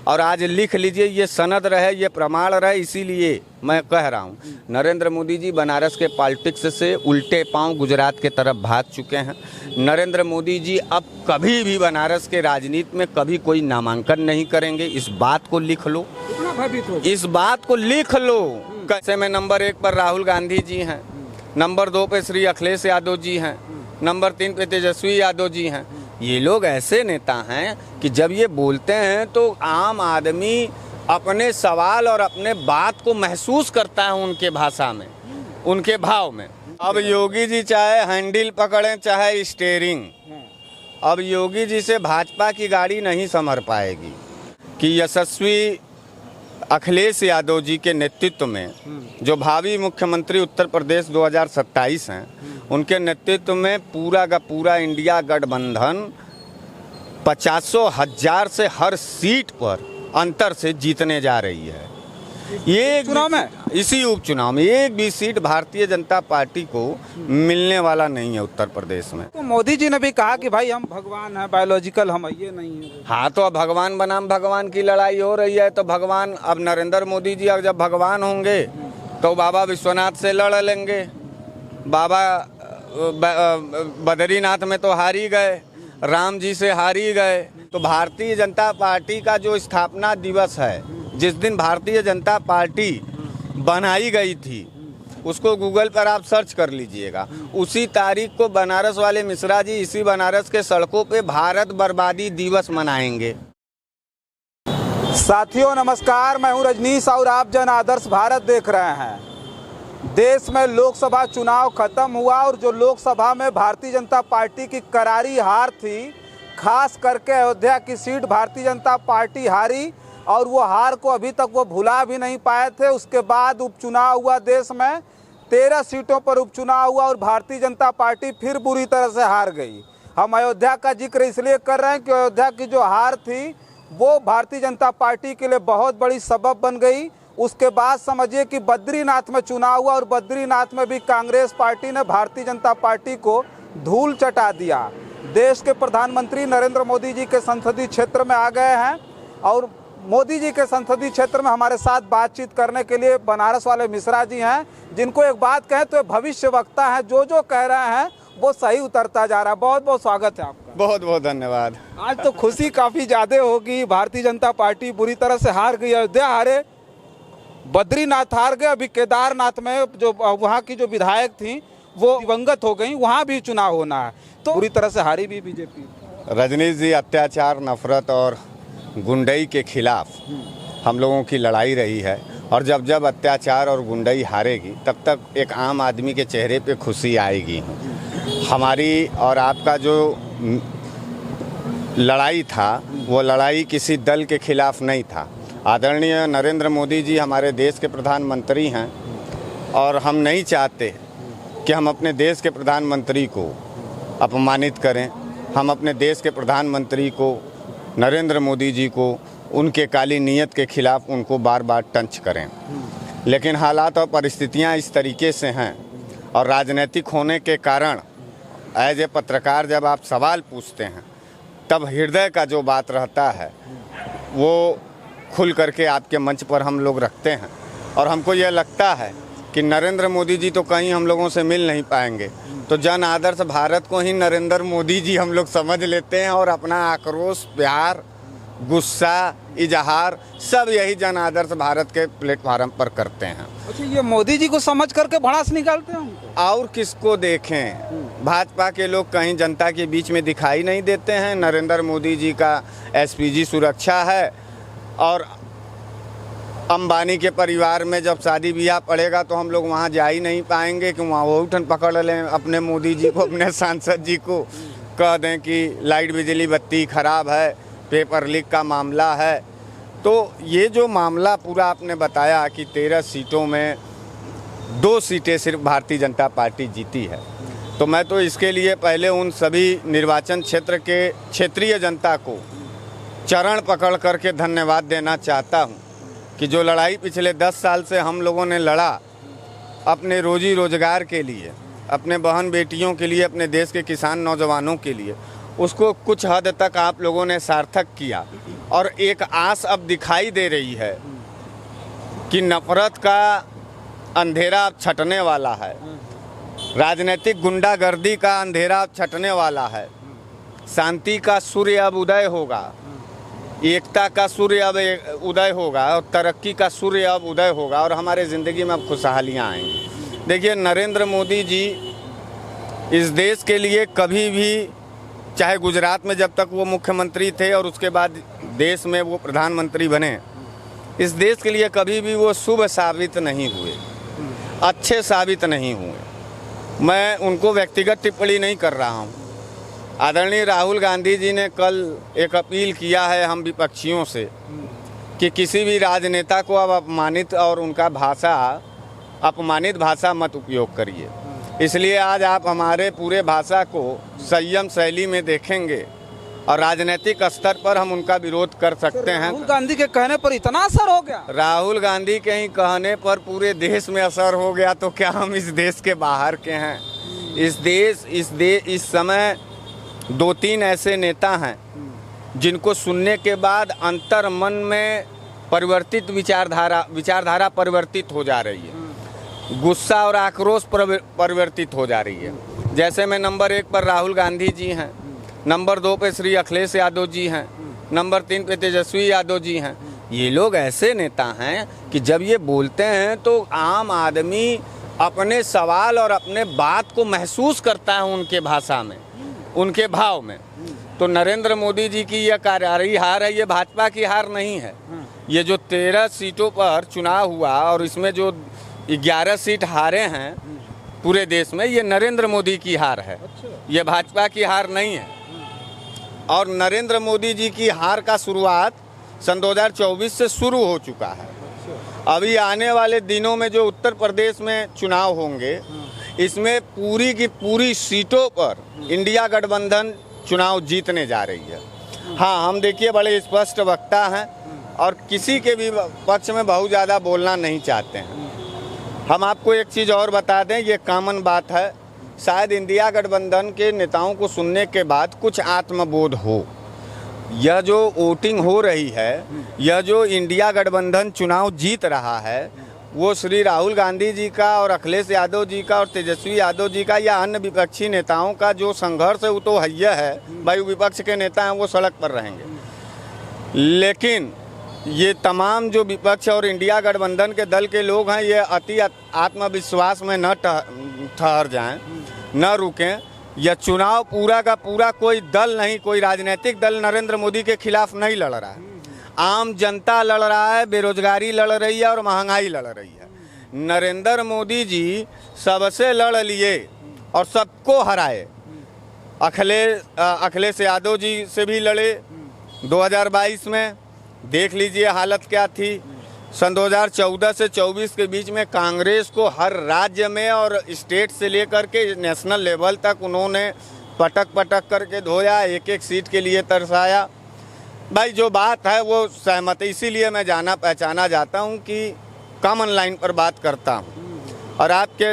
और आज लिख लीजिए, ये सनद रहे, ये प्रमाण रहे। इसीलिए मैं कह रहा हूँ, नरेंद्र मोदी जी बनारस के पॉलिटिक्स से उल्टे पांव गुजरात के तरफ भाग चुके हैं। नरेंद्र मोदी जी अब कभी भी बनारस के राजनीति में कभी कोई नामांकन नहीं करेंगे। इस बात को लिख लो, इस बात को लिख लो। कैसे में नंबर 1 पर राहुल गांधी जी हैं, नंबर 2 पे श्री अखिलेश यादव जी हैं, नंबर 3 पे तेजस्वी यादव जी हैं। ये लोग ऐसे नेता हैं कि जब ये बोलते हैं तो आम आदमी अपने सवाल और अपने बात को महसूस करता है उनके भाषा में, उनके भाव में। अब योगी जी चाहे हैंडल पकड़ें चाहे स्टीयरिंग, अब योगी जी से भाजपा की गाड़ी नहीं संभल पाएगी। कि यशस्वी अखिलेश यादव जी के नेतृत्व में जो भावी मुख्यमंत्री उत्तर प्रदेश 2027 हैं, उनके नेतृत्व में पूरा का पूरा इंडिया गठबंधन 50,000 से हर सीट पर अंतर से जीतने जा रही है। ये चुनाव में, इसी उपचुनाव में एक भी सीट भारतीय जनता पार्टी को मिलने वाला नहीं है उत्तर प्रदेश में। तो मोदी जी ने भी कहा कि भाई हम भगवान हैं, बायोलॉजिकल हम ये नहीं है। हाँ, तो अब भगवान बनाम भगवान की लड़ाई हो रही है। तो भगवान, अब नरेंद्र मोदी जी जब भगवान होंगे तो बाबा विश्वनाथ से लड़ लेंगे। बाबा बद्रीनाथ में तो हार ही गए, राम जी से हार ही गए। तो भारतीय जनता पार्टी का जो स्थापना दिवस है, जिस दिन भारतीय जनता पार्टी बनाई गई थी, उसको गूगल पर आप सर्च कर लीजिएगा। उसी तारीख को बनारस वाले मिश्रा जी इसी बनारस के सड़कों पे भारत बर्बादी दिवस मनाएंगे। साथियों नमस्कार, मैं हूं रजनीश और आप जन आदर्श भारत देख रहे हैं। देश में लोकसभा चुनाव खत्म हुआ और जो लोकसभा में भारतीय जनता पार्टी की करारी हार थी, खास करके अयोध्या की सीट भारतीय जनता पार्टी हारी और वो हार को अभी तक वो भुला भी नहीं पाए थे। उसके बाद उपचुनाव हुआ, देश में 13 सीटों पर उपचुनाव हुआ और भारतीय जनता पार्टी फिर बुरी तरह से हार गई। हम अयोध्या का जिक्र इसलिए कर रहे हैं कि अयोध्या की जो हार थी वो भारतीय जनता पार्टी के लिए बहुत बड़ी सबब बन गई। उसके बाद समझिए कि बद्रीनाथ में चुनाव हुआ और बद्रीनाथ में भी कांग्रेस पार्टी ने भारतीय जनता पार्टी को धूल चटा दिया। देश के प्रधानमंत्री नरेंद्र मोदी जी के संसदीय क्षेत्र में आ गए हैं और मोदी जी के संसदीय क्षेत्र में हमारे साथ बातचीत करने के लिए बनारस वाले मिश्रा जी हैं, जिनको एक बात कहें तो भविष्य वक्ता है। जो जो कह रहे हैं वो सही उतरता जा रहा है। बहुत बहुत स्वागत है आपका। बहुत बहुत धन्यवाद। आज तो खुशी काफ़ी ज़्यादा होगी। भारतीय जनता पार्टी बुरी तरह से हार गई, अयोध्या हारे, बद्रीनाथ हार गए, अभी केदारनाथ में जो वहाँ की जो विधायक थी वो दिवंगत हो गई, वहाँ भी चुनाव होना है। तो बुरी तरह से हारी भी बीजेपी। रजनीश जी, अत्याचार, नफरत और गुंडई के खिलाफ हम लोगों की लड़ाई रही है और जब जब अत्याचार और गुंडई हारेगी तब तक एक आम आदमी के चेहरे पे खुशी आएगी। हमारी और आपका जो लड़ाई था वो लड़ाई किसी दल के खिलाफ नहीं था। आदरणीय नरेंद्र मोदी जी हमारे देश के प्रधानमंत्री हैं और हम नहीं चाहते कि हम अपने देश के प्रधानमंत्री को अपमानित करें। हम अपने देश के प्रधानमंत्री को, नरेंद्र मोदी जी को, उनके काली नीयत के खिलाफ उनको बार बार टंच करें। लेकिन हालात और परिस्थितियां इस तरीके से हैं और राजनीतिक होने के कारण एज ए पत्रकार जब आप सवाल पूछते हैं तब हृदय का जो बात रहता है वो खुल करके आपके मंच पर हम लोग रखते हैं। और हमको ये लगता है कि नरेंद्र मोदी जी तो कहीं हम लोगों से मिल नहीं पाएंगे, तो जन आदर्श भारत को ही नरेंद्र मोदी जी हम लोग समझ लेते हैं और अपना आक्रोश, प्यार, गुस्सा, इजहार सब यही जन आदर्श भारत के प्लेटफार्म पर करते हैं। अच्छा, ये मोदी जी को समझ करके भड़ास निकालते हैं और किसको देखें? भाजपा के लोग कहीं जनता के बीच में दिखाई नहीं देते हैं। नरेंद्र मोदी जी का एसपीजी सुरक्षा है और अंबानी के परिवार में जब शादी ब्याह पड़ेगा तो हम लोग वहाँ जा ही नहीं पाएंगे कि वहाँ वो उठन पकड़ लें अपने मोदी जी को, अपने सांसद जी को, कह दें कि लाइट बिजली बत्ती खराब है, पेपर लीक का मामला है। तो ये जो मामला पूरा आपने बताया कि 13 सीटों में 2 सीटें सिर्फ भारतीय जनता पार्टी जीती है, तो मैं तो इसके लिए पहले उन सभी निर्वाचन क्षेत्र के क्षेत्रीय जनता को चरण पकड़ करके धन्यवाद देना चाहता हूँ कि जो लड़ाई पिछले 10 साल से हम लोगों ने लड़ा अपने रोजी रोजगार के लिए, अपने बहन बेटियों के लिए, अपने देश के किसान नौजवानों के लिए, उसको कुछ हद तक आप लोगों ने सार्थक किया और एक आस अब दिखाई दे रही है कि नफरत का अंधेरा अब छटने वाला है, राजनीतिक गुंडागर्दी का अंधेरा अब छटने वाला है, शांति का सूर्य अब उदय होगा, एकता का सूर्य अब उदय होगा और तरक्की का सूर्य अब उदय होगा और हमारे ज़िंदगी में अब खुशहालियाँ आएंगी। देखिए, नरेंद्र मोदी जी इस देश के लिए कभी भी, चाहे गुजरात में जब तक वो मुख्यमंत्री थे और उसके बाद देश में वो प्रधानमंत्री बने, इस देश के लिए कभी भी वो शुभ साबित नहीं हुए, अच्छे साबित नहीं हुए। मैं उनको व्यक्तिगत टिप्पणी नहीं कर रहा हूँ। आदरणीय राहुल गांधी जी ने कल एक अपील किया है हम विपक्षियों से कि किसी भी राजनेता को अब अपमानित और उनका अपमानित भाषा मत उपयोग करिए। इसलिए आज आप हमारे पूरे भाषा को संयम शैली में देखेंगे और राजनीतिक स्तर पर हम उनका विरोध कर सकते हैं। राहुल गांधी के कहने पर इतना असर हो गया? राहुल गांधी के ही कहने पर पूरे देश में असर हो गया तो क्या हम इस देश के बाहर के हैं? इस समय 2-3 ऐसे नेता हैं जिनको सुनने के बाद अंतर मन में परिवर्तित विचारधारा परिवर्तित हो जा रही है, गुस्सा और आक्रोश परिवर्तित हो जा रही है। जैसे मैं नंबर 1 पर राहुल गांधी जी हैं, नंबर 2 पे श्री अखिलेश यादव जी हैं, नंबर 3 पे तेजस्वी यादव जी हैं। ये लोग ऐसे नेता हैं कि जब ये बोलते हैं तो आम आदमी अपने सवाल और अपने बात को महसूस करता है उनके भाषा में, उनके भाव में। तो नरेंद्र मोदी जी की यह करारी हार है, ये भाजपा की हार नहीं है। ये जो 13 सीटों पर चुनाव हुआ और इसमें जो 11 सीट हारे हैं पूरे देश में, ये नरेंद्र मोदी की हार है, ये भाजपा की हार नहीं है। और नरेंद्र मोदी जी की हार का शुरुआत सन 2024 से शुरू हो चुका है। अभी आने वाले दिनों में जो उत्तर प्रदेश में चुनाव होंगे, इसमें पूरी की पूरी सीटों पर इंडिया गठबंधन चुनाव जीतने जा रही है। हाँ, हम देखिए बड़े स्पष्ट वक्ता हैं और किसी के भी पक्ष में बहुत ज़्यादा बोलना नहीं चाहते हैं। हम आपको एक चीज़ और बता दें, ये कॉमन बात है, शायद इंडिया गठबंधन के नेताओं को सुनने के बाद कुछ आत्मबोध हो। यह जो वोटिंग हो रही है, यह जो इंडिया गठबंधन चुनाव जीत रहा है, वो श्री राहुल गांधी जी का और अखिलेश यादव जी का और तेजस्वी यादव जी का या अन्य विपक्षी नेताओं का जो संघर्ष है वो तो हैया है। भाई, विपक्ष के नेता हैं वो सड़क पर रहेंगे, लेकिन ये तमाम जो विपक्ष और इंडिया गठबंधन के दल के लोग हैं, ये अति आत्मविश्वास में न ठहर जाएं, न रुकें। यह चुनाव पूरा का पूरा कोई दल नहीं, कोई राजनीतिक दल नरेंद्र मोदी के खिलाफ नहीं लड़ रहा है। आम जनता लड़ रहा है, बेरोजगारी लड़ रही है और महंगाई लड़ रही है। नरेंद्र मोदी जी सबसे लड़ लिए और सबको हराए। अखिलेश यादव जी से भी लड़े 2022 में, देख लीजिए हालत क्या थी। सन 2014 से 24 के बीच में कांग्रेस को हर राज्य में और स्टेट से लेकर के नेशनल लेवल तक उन्होंने पटक करके धोया, एक एक सीट के लिए तरसाया। भाई, जो बात है वो सहमत है, इसीलिए मैं जाना पहचाना जाता हूँ कि कॉमन लाइन पर बात करता हूँ। और आपके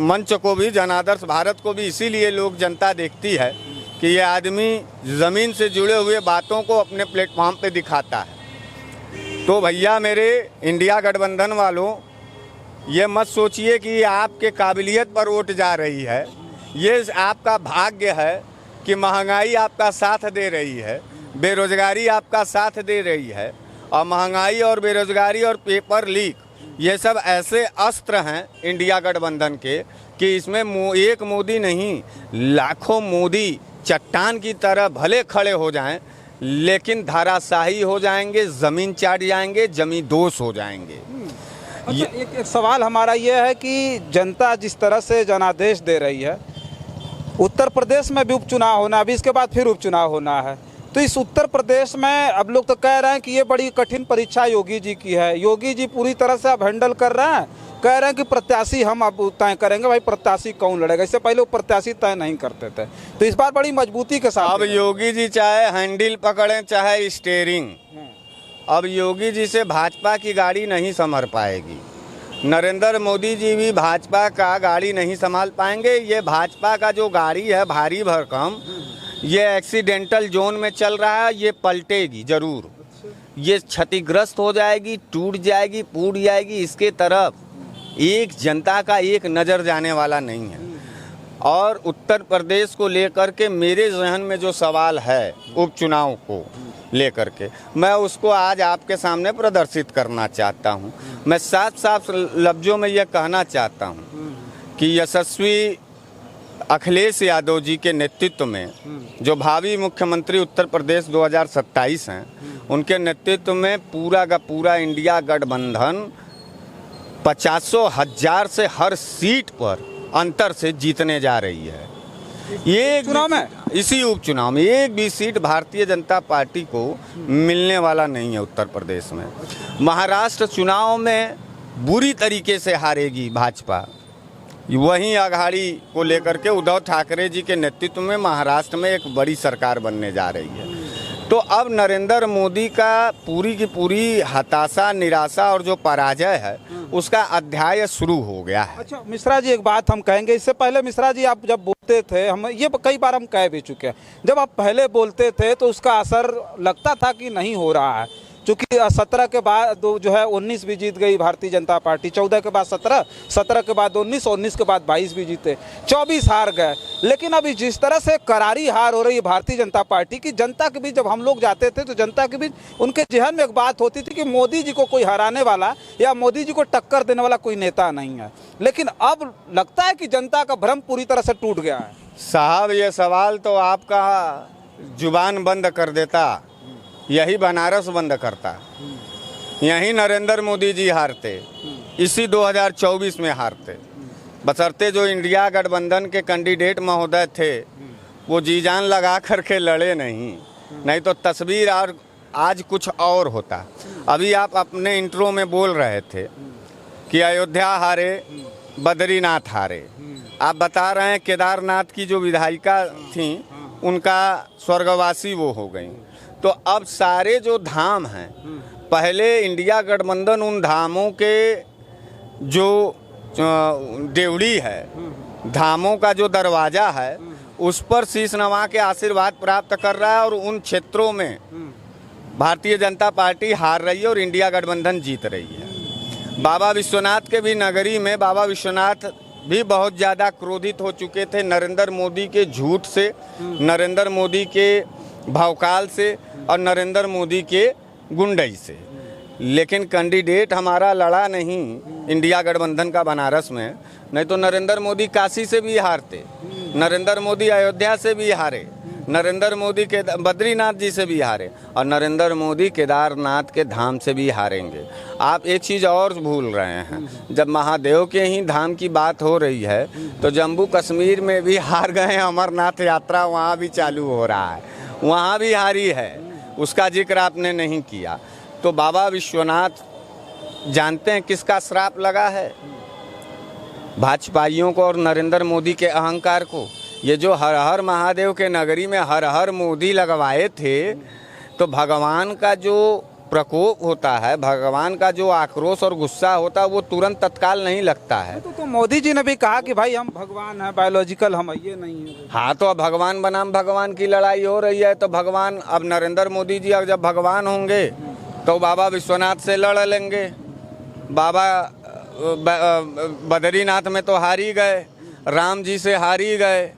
मंच को भी, जन आदर्श भारत को भी इसीलिए लोग, जनता देखती है कि ये आदमी ज़मीन से जुड़े हुए बातों को अपने प्लेटफॉर्म पे दिखाता है। तो भैया मेरे इंडिया गठबंधन वालों, ये मत सोचिए कि ये आपके काबिलियत पर वोट जा रही है। ये आपका भाग्य है कि महंगाई आपका साथ दे रही है, बेरोजगारी आपका साथ दे रही है। और महंगाई और बेरोजगारी और पेपर लीक, ये सब ऐसे अस्त्र हैं इंडिया गठबंधन के कि इसमें एक मोदी नहीं, लाखों मोदी चट्टान की तरह भले खड़े हो जाएं, लेकिन धाराशाही हो जाएंगे, ज़मीन चाट जाएंगे, जमी दोष हो जाएंगे। अच्छा, एक सवाल हमारा ये है कि जनता जिस तरह से जनादेश दे रही है, उत्तर प्रदेश में भी उपचुनाव होना, अभी इसके बाद फिर उपचुनाव होना है, तो इस उत्तर प्रदेश में अब लोग तो कह रहे हैं कि ये बड़ी कठिन परीक्षा योगी जी की है। योगी जी पूरी तरह से अब हैंडल कर रहे हैं, कह रहे हैं कि प्रत्याशी हम अब तय करेंगे। भाई, प्रत्याशी कौन लड़ेगा? इससे पहले वो प्रत्याशी तय नहीं करते थे, तो इस बार बड़ी मजबूती के साथ अब योगी जी चाहे हैंडल पकड़ें चाहे स्टीयरिंग, अब योगी जी से भाजपा की गाड़ी नहीं संभल पाएगी। नरेंद्र मोदी जी भी भाजपा का गाड़ी नहीं संभाल पाएंगे। ये भाजपा का जो गाड़ी है भारी भरकम, ये एक्सीडेंटल जोन में चल रहा है, ये पलटेगी जरूर, ये क्षतिग्रस्त हो जाएगी, टूट जाएगी, फूट जाएगी। इसके तरफ एक जनता का एक नज़र जाने वाला नहीं है। और उत्तर प्रदेश को लेकर के मेरे जहन में जो सवाल है उपचुनाव को लेकर के, मैं उसको आज आपके सामने प्रदर्शित करना चाहता हूं। मैं साफ साफ लफ्ज़ों में यह कहना चाहता हूं कि यशस्वी अखिलेश यादव जी के नेतृत्व में जो भावी मुख्यमंत्री उत्तर प्रदेश 2027 हैं, उनके नेतृत्व में पूरा का पूरा इंडिया गठबंधन 50,000 से हर सीट पर अंतर से जीतने जा रही है। ये चुनाव में, इसी उपचुनाव में एक भी सीट भारतीय जनता पार्टी को मिलने वाला नहीं है उत्तर प्रदेश में। महाराष्ट्र चुनाव में बुरी तरीके से हारेगी भाजपा। वहीं अघाड़ी को लेकर के उद्धव ठाकरे जी के नेतृत्व में महाराष्ट्र में एक बड़ी सरकार बनने जा रही है। तो अब नरेंद्र मोदी का पूरी की पूरी हताशा, निराशा और जो पराजय है उसका अध्याय शुरू हो गया है। अच्छा मिश्रा जी, एक बात हम कहेंगे इससे पहले। मिश्रा जी, आप जब बोलते थे, हम ये कई बार हम कह भी चुके हैं, जब आप पहले बोलते थे तो उसका असर लगता था कि नहीं हो रहा है, चूँकि 17 के बाद जो है 19 भी जीत गई भारतीय जनता पार्टी, 14 के बाद 17, 17 के बाद 19, 19 के बाद 22 भी जीते, 24 हार गए। लेकिन अभी जिस तरह से करारी हार हो रही है भारतीय जनता पार्टी की, जनता के बीच जब हम लोग जाते थे तो जनता के बीच उनके जहन में एक बात होती थी कि मोदी जी को कोई हराने वाला या मोदी जी को टक्कर देने वाला कोई नेता नहीं है। लेकिन अब लगता है कि जनता का भ्रम पूरी तरह से टूट गया है। साहब, ये सवाल तो आपका जुबान बंद कर देता, यही बनारस बंद करता। यही नरेंद्र मोदी जी हारते, इसी 2024 में हारते। बशर्ते जो इंडिया गठबंधन के कैंडिडेट महोदय थे वो जी जान लगा करके लड़े नहीं तो तस्वीर और आज कुछ और होता। अभी आप अपने इंट्रो में बोल रहे थे कि अयोध्या हारे, बद्रीनाथ हारे। आप बता रहे हैं केदारनाथ की जो विधायिका थी उनका स्वर्गवासी वो हो गई। तो अब सारे जो धाम हैं, पहले इंडिया गठबंधन उन धामों के जो देवड़ी है, धामों का जो दरवाज़ा है, उस पर शीश नवा के आशीर्वाद प्राप्त कर रहा है और उन क्षेत्रों में भारतीय जनता पार्टी हार रही है और इंडिया गठबंधन जीत रही है। बाबा विश्वनाथ के भी नगरी में बाबा विश्वनाथ भी बहुत ज़्यादा क्रोधित हो चुके थे नरेंद्र मोदी के झूठ से, नरेंद्र मोदी के भौकाल से और नरेंद्र मोदी के गुंडई से। लेकिन कैंडिडेट हमारा लड़ा नहीं इंडिया गठबंधन का बनारस में, नहीं तो नरेंद्र मोदी काशी से भी हारते, नरेंद्र मोदी अयोध्या से भी हारे, नरेंद्र मोदी के बद्रीनाथ जी से भी हारे और नरेंद्र मोदी केदारनाथ के धाम से भी हारेंगे। आप एक चीज़ और भूल रहे हैं, जब महादेव के ही धाम की बात हो रही है तो जम्मू कश्मीर में भी हार गए। अमरनाथ यात्रा वहाँ भी चालू हो रहा है, वहाँ भी हारी है, उसका जिक्र आपने नहीं किया। तो बाबा विश्वनाथ जानते हैं किसका श्राप लगा है? भाजपाइयों को और नरेंद्र मोदी के अहंकार को। ये जो हर हर महादेव के नगरी में हर हर मोदी लगवाए थे, तो भगवान का जो प्रकोप होता है, भगवान का जो आक्रोश और गुस्सा होता है, वो तुरंत तत्काल नहीं लगता है। तो मोदी जी ने भी कहा कि भाई हम भगवान हैं, बायोलॉजिकल हम ये नहीं है। हाँ, तो अब भगवान बनाम भगवान की लड़ाई हो रही है। तो भगवान, अब नरेंद्र मोदी जी अब जब भगवान होंगे तो बाबा विश्वनाथ से लड़ लेंगे। बाबा बद्रीनाथ में तो हार ही गए, राम जी से हार ही गए,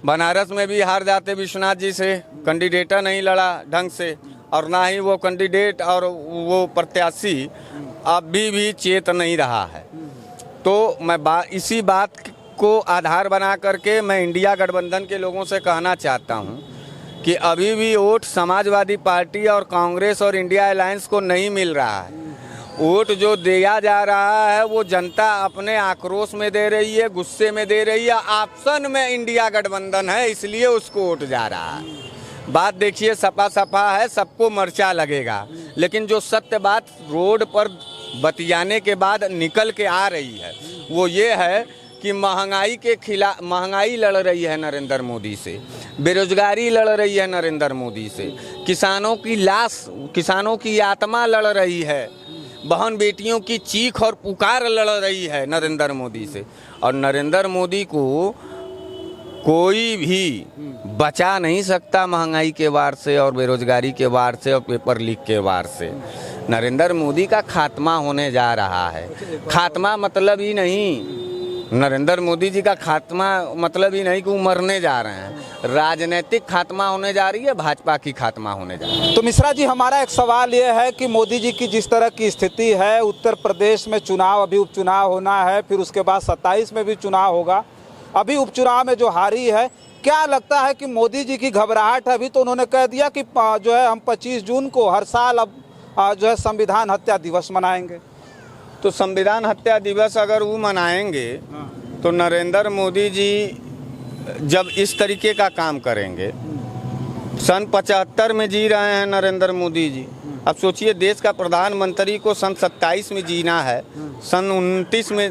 बनारस में भी हार जाते विश्वनाथ जी से, कैंडिडेट नहीं लड़ा ढंग से और ना ही वो कैंडिडेट और वो प्रत्याशी अभी भी चेत नहीं रहा है। तो मैं इसी बात को आधार बना करके मैं इंडिया गठबंधन के लोगों से कहना चाहता हूं कि अभी भी वोट समाजवादी पार्टी और कांग्रेस और इंडिया अलायंस को नहीं मिल रहा है। वोट जो दिया जा रहा है वो जनता अपने आक्रोश में दे रही है, गुस्से में दे रही है। ऑप्शन में इंडिया गठबंधन है, इसलिए उसको वोट जा रहा है। बात देखिए, सपा सपा है, सबको मर्चा लगेगा, लेकिन जो सत्य बात रोड पर बतियाने के बाद निकल के आ रही है वो ये है कि महंगाई के खिलाफ, महंगाई लड़ रही है नरेंद्र मोदी से, बेरोजगारी लड़ रही है नरेंद्र मोदी से, किसानों की लाश, किसानों की आत्मा लड़ रही है, बहन बेटियों की चीख और पुकार लड़ रही है नरेंद्र मोदी से। और नरेंद्र मोदी को कोई भी बचा नहीं सकता महंगाई के वार से और बेरोजगारी के वार से और पेपर लीक के वार से। नरेंद्र मोदी का खात्मा होने जा रहा है। खात्मा मतलब ही नहीं, नरेंद्र मोदी जी का खात्मा मतलब ही नहीं कि वो मरने जा रहे हैं। राजनीतिक खात्मा होने जा रही है, भाजपा की खात्मा होने जा रही है। तो मिश्रा जी, हमारा एक सवाल ये है कि मोदी जी की जिस तरह की स्थिति है, उत्तर प्रदेश में चुनाव, अभी उपचुनाव होना है, फिर उसके बाद 27 में भी चुनाव होगा। अभी उपचुनाव में जो हारी है, क्या लगता है कि मोदी जी की घबराहट है? अभी तो उन्होंने कह दिया कि जो है हम 25 जून को हर साल अब जो है संविधान हत्या दिवस मनाएंगे। तो संविधान हत्या दिवस अगर वो मनाएंगे तो नरेंद्र मोदी जी जब इस तरीके का काम करेंगे, सन 75 में जी रहे हैं नरेंद्र मोदी जी। अब सोचिए, देश का प्रधानमंत्री को सन 27 में जीना है, सन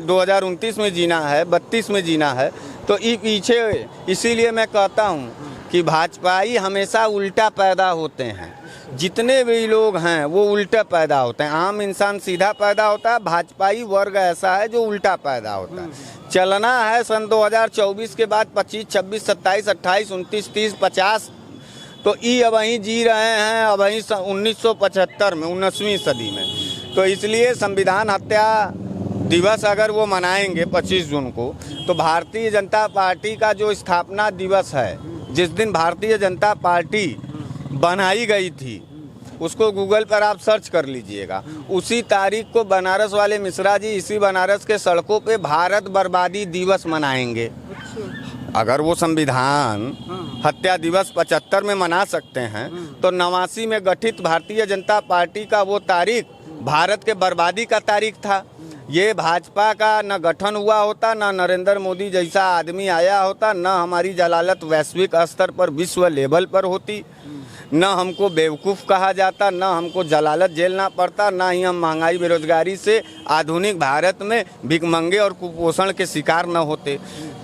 2029 में जीना है, 32 में जीना है। तो पीछे इसीलिए मैं कहता हूँ कि भाजपाई हमेशा उल्टा पैदा होते हैं। जितने भी लोग हैं वो उल्टा पैदा होते हैं। आम इंसान सीधा पैदा होता है, भाजपाई वर्ग ऐसा है जो उल्टा पैदा होता है। चलना है सन 2024 के बाद 25, 26, 27, 28, 29, 30, 50। तो अब वहीं जी रहे हैं, अब वहीं 1975 में, 19वीं सदी में। तो इसलिए संविधान हत्या दिवस अगर वो मनाएंगे 25 जून को, तो भारतीय जनता पार्टी का जो स्थापना दिवस है, जिस दिन भारतीय जनता पार्टी बनाई गई थी, उसको गूगल पर आप सर्च कर लीजिएगा। उसी तारीख को बनारस वाले मिश्रा जी इसी बनारस के सड़कों पे भारत बर्बादी दिवस मनाएंगे। अगर वो संविधान हत्या दिवस 75 में मना सकते हैं, तो 89 में गठित भारतीय जनता पार्टी का वो तारीख भारत के बर्बादी का तारीख था। ये भाजपा का न गठन हुआ होता, न नरेंद्र मोदी जैसा आदमी आया होता, न हमारी जलालत वैश्विक स्तर पर, विश्व लेवल पर होती, न हमको बेवकूफ़ कहा जाता, न हमको जलालत झेलना पड़ता, न ही हम महंगाई बेरोजगारी से आधुनिक भारत में भिखमंगे और कुपोषण के शिकार न होते।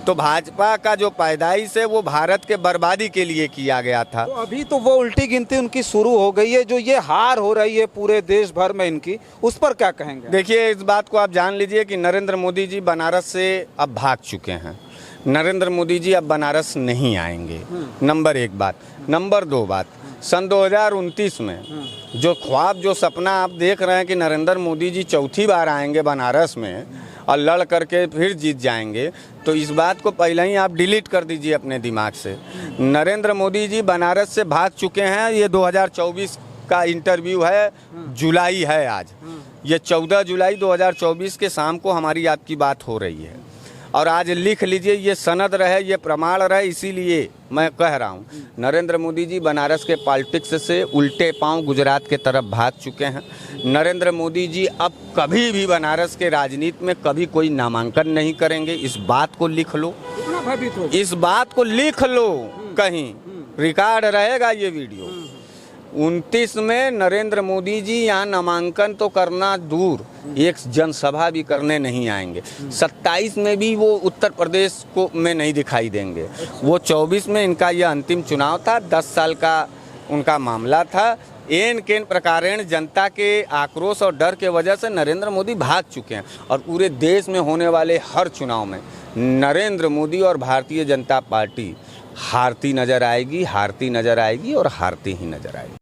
तो भाजपा का जो पैदाइश है वो भारत के बर्बादी के लिए किया गया था। तो अभी तो वो उल्टी गिनती उनकी शुरू हो गई है, जो ये हार हो रही है पूरे देश भर में इनकी, उस पर क्या कहेंगे? देखिए, इस बात को आप जान लीजिए कि नरेंद्र मोदी जी बनारस से अब भाग चुके हैं। नरेंद्र मोदी जी अब बनारस नहीं आएंगे, नंबर 1 बात। नंबर 2 बात, सन 2029 में जो ख्वाब, जो सपना आप देख रहे हैं कि नरेंद्र मोदी जी चौथी बार आएंगे बनारस में और लड़ करके फिर जीत जाएंगे, तो इस बात को पहले ही आप डिलीट कर दीजिए अपने दिमाग से। नरेंद्र मोदी जी बनारस से भाग चुके हैं। ये 2024 का इंटरव्यू है, जुलाई है आज, ये 14 जुलाई 2024 के शाम को हमारी आपकी बात हो रही है। और आज लिख लीजिए, ये सनद रहे, ये प्रमाण रहे। इसीलिए मैं कह रहा हूँ, नरेंद्र मोदी जी बनारस के पॉलिटिक्स से उल्टे पांव गुजरात के तरफ भाग चुके हैं। नरेंद्र मोदी जी अब कभी भी बनारस के राजनीति में कभी कोई नामांकन नहीं करेंगे। इस बात को लिख लो, इस बात को लिख लो, कहीं रिकॉर्ड रहेगा ये वीडियो। 29 में नरेंद्र मोदी जी यहाँ नामांकन तो करना दूर, एक जनसभा भी करने नहीं आएंगे। 27 में भी वो उत्तर प्रदेश को में नहीं दिखाई देंगे। वो 24 में इनका यह अंतिम चुनाव था, 10 साल का उनका मामला था। एन केन प्रकारेण जनता के आक्रोश और डर के वजह से नरेंद्र मोदी भाग चुके हैं। और पूरे देश में होने वाले हर चुनाव में नरेंद्र मोदी और भारतीय जनता पार्टी हारती नजर आएगी, हारती नजर आएगी और हारती ही नजर आएगी।